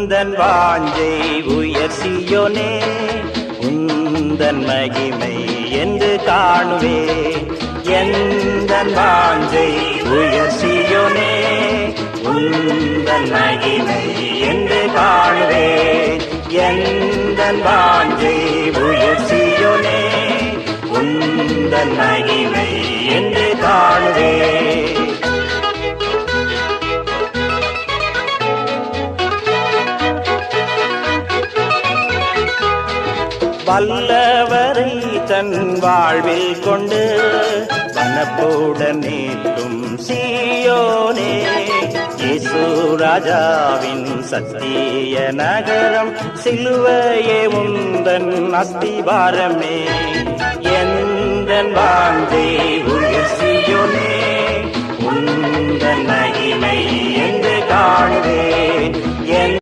எந்தன் வாஞ்சை உயர் சீயோனே, உந்தன் மகிமை என்று காணுவே. எந்தன் வாஞ்சை உயர் சீயோனே, உந்தன் மகிமை என்று காணுவே. எந்தன் வாஞ்சை உயர் சீயோனே, உந்தன் மகிமை என்று காணுவே. வல்லவரை தன் வாழ்வில் கொண்டு வனப்புடன் நீட்டும் சீயோனே, இயேசு ராஜாவின் சத்திய நகரம், சிலுவையே உந்தன் அஸ்திவாரமே. எந்தன் வாஞ்சை உயர் சீயோனே, உந்தன் மகிமை என்று காணுவே.